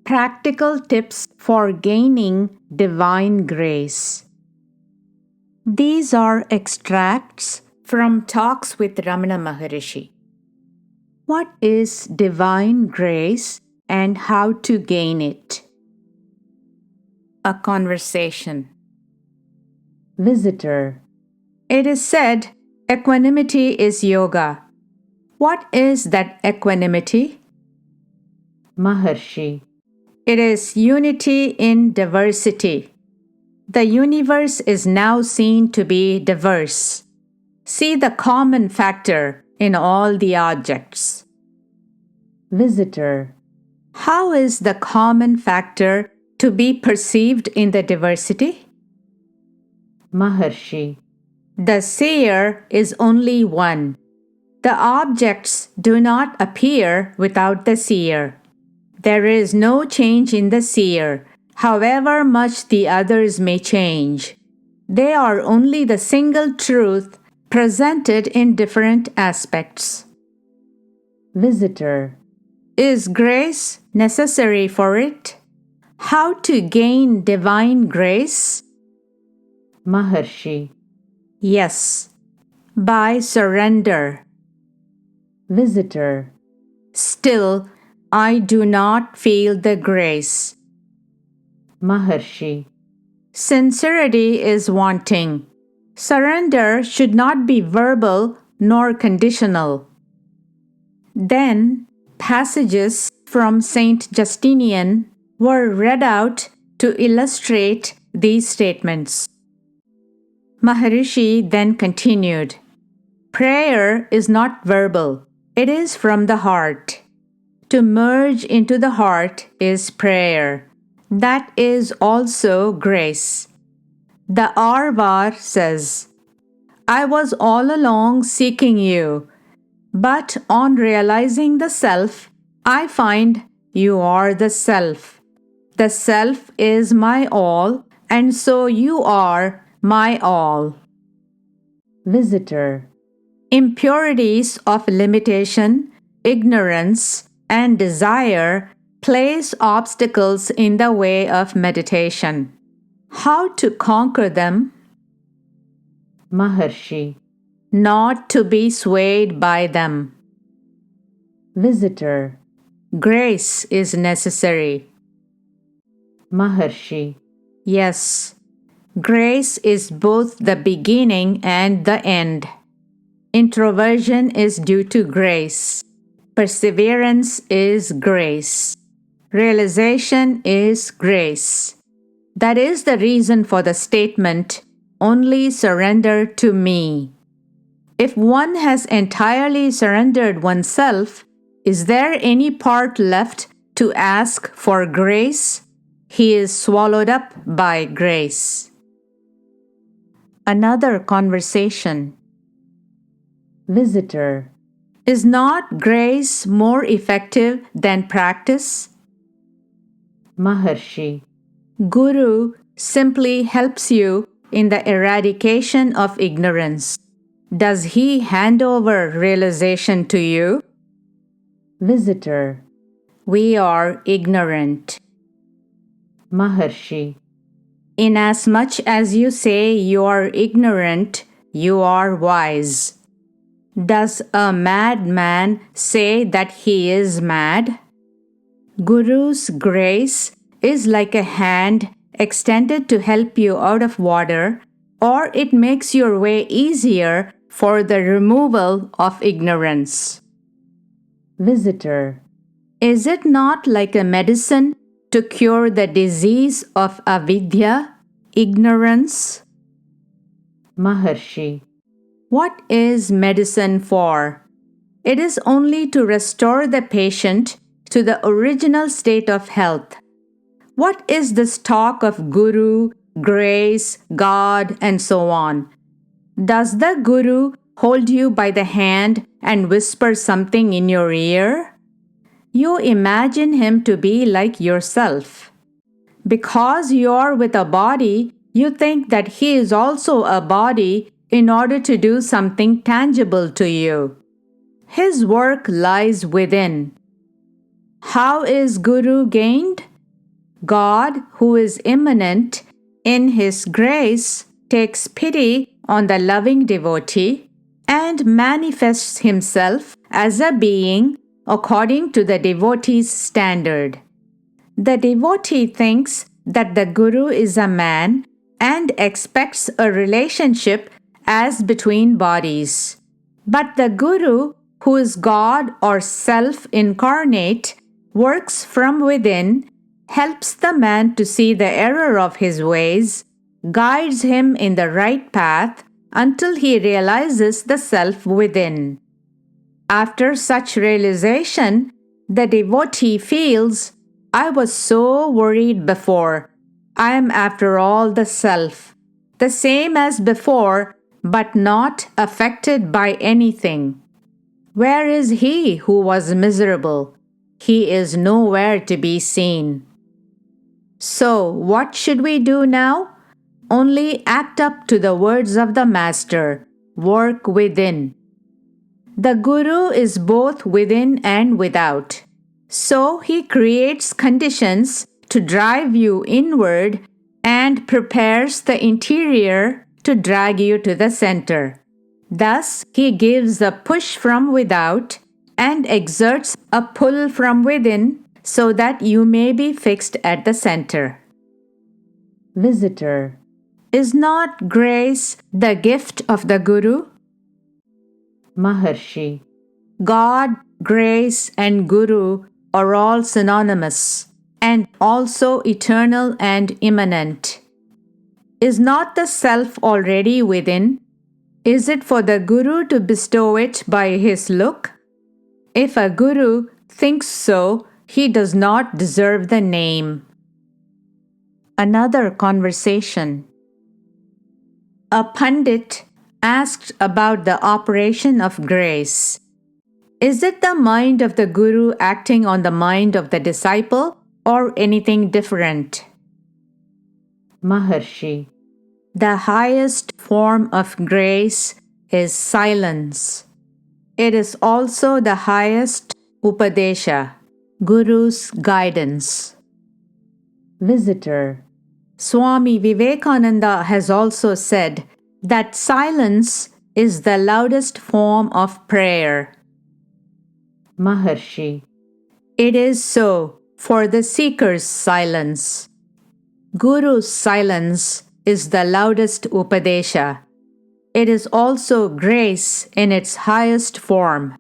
Practical tips for gaining divine grace. These are extracts from talks with Ramana Maharshi. What is divine grace and how to gain it? A conversation. Visitor. It is said equanimity is yoga. What is that equanimity? Maharshi. It is unity in diversity. The universe is now seen to be diverse. See the common factor in all the objects. Visitor. How is the common factor to be perceived in the diversity? Maharshi. The seer is only one. The objects do not appear without the seer. There is no change in the seer, however much the others may change. They are only the single truth presented in different aspects. Visitor. Is grace necessary for it? How to gain divine grace? Maharshi. Yes, by surrender. Visitor. Still, I do not feel the grace. Maharshi. Sincerity is wanting. Surrender should not be verbal nor conditional. Then, passages from Saint Justinian were read out to illustrate these statements. Maharishi then continued, prayer is not verbal, it is from the heart. To merge into the heart is prayer. That is also grace. The Arvar says, I was all along seeking you, but on realizing the self, I find you are the self. The self is my all, and so you are my all. Visitor. Impurities of limitation, ignorance, and desire place obstacles in the way of meditation. How to conquer them? Maharshi. Not to be swayed by them. Visitor. Grace is necessary. Maharshi. Yes, grace is both the beginning and the end. Introversion is due to grace. Perseverance is grace. Realization is grace. That is the reason for the statement, only surrender to me. If one has entirely surrendered oneself, is there any part left to ask for grace? He is swallowed up by grace. Another conversation. Visitor. Is not grace more effective than practice? Maharshi. Guru simply helps you in the eradication of ignorance. Does he hand over realization to you? Visitor. We are ignorant. Maharshi. Inasmuch as you say you are ignorant, you are wise. Does a madman say that he is mad? Guru's grace is like a hand extended to help you out of water, or it makes your way easier for the removal of ignorance. Visitor. Is it not like a medicine to cure the disease of avidya, ignorance? Maharshi. What is medicine for? It is only to restore the patient to the original state of health. What is this talk of Guru, grace, God, and so on? Does the Guru hold you by the hand and whisper something in your ear? You imagine him to be like yourself. Because you are with a body, you think that he is also a body in order to do something tangible to you. His work lies within. How is Guru gained? God, who is immanent in His grace, takes pity on the loving devotee and manifests Himself as a being according to the devotee's standard. The devotee thinks that the Guru is a man and expects a relationship as between bodies. But the Guru, who is God or self-incarnate, works from within, helps the man to see the error of his ways, guides him in the right path until he realizes the self within. After such realization, the devotee feels, I was so worried before. I am after all the self, the same as before, but not affected by anything. Where is he who was miserable? He is nowhere to be seen. So, what should we do now? Only act up to the words of the Master, work within. The Guru is both within and without. So he creates conditions to drive you inward and prepares the interior to drag you to the center. Thus, he gives a push from without and exerts a pull from within so that you may be fixed at the center. Visitor. Is not grace the gift of the Guru? Maharshi. God, grace, and Guru are all synonymous and also eternal and immanent. Is not the self already within? Is it for the Guru to bestow it by his look? If a Guru thinks so, he does not deserve the name. Another conversation. A Pandit asked about the operation of grace. Is it the mind of the Guru acting on the mind of the disciple or anything different? Maharshi. The highest form of grace is silence. It is also the highest upadesha, Guru's guidance. Visitor. Swami Vivekananda has also said that silence is the loudest form of prayer. Maharshi. It is so for the seeker's silence. Guru's silence is the loudest upadesha. It is also grace in its highest form.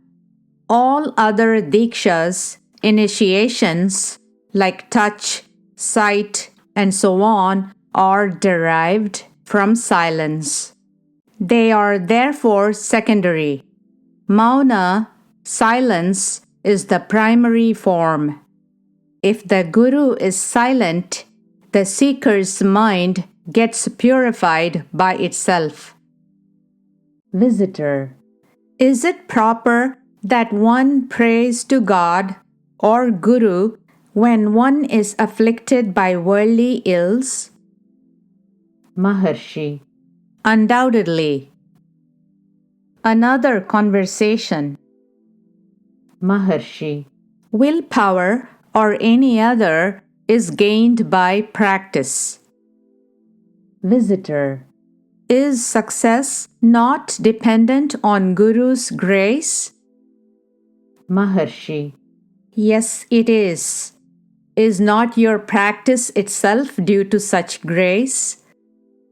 All other dikshas, initiations, like touch, sight, and so on, are derived from silence. They are therefore secondary. Mauna, silence, is the primary form. If the Guru is silent, the seeker's mind gets purified by itself. Visitor. Is it proper that one prays to God or Guru when one is afflicted by worldly ills? Maharshi. Undoubtedly. Another conversation. Maharshi. Willpower or any other is gained by practice. Visitor. Is success not dependent on Guru's grace? Maharshi. Yes, it is. Is not your practice itself due to such grace?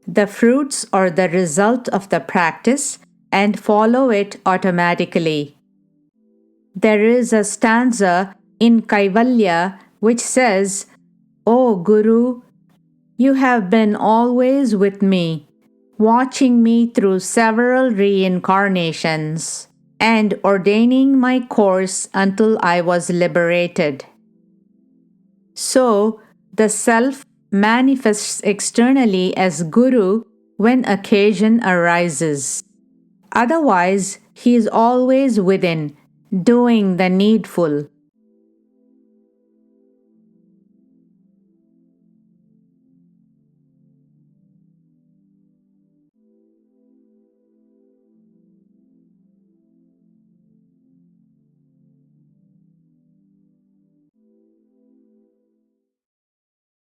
The fruits are the result of the practice and follow it automatically. There is a stanza in Kaivalya which says, O Guru, you have been always with me, watching me through several reincarnations and ordaining my course until I was liberated. So, the self manifests externally as Guru when occasion arises. Otherwise, he is always within, doing the needful.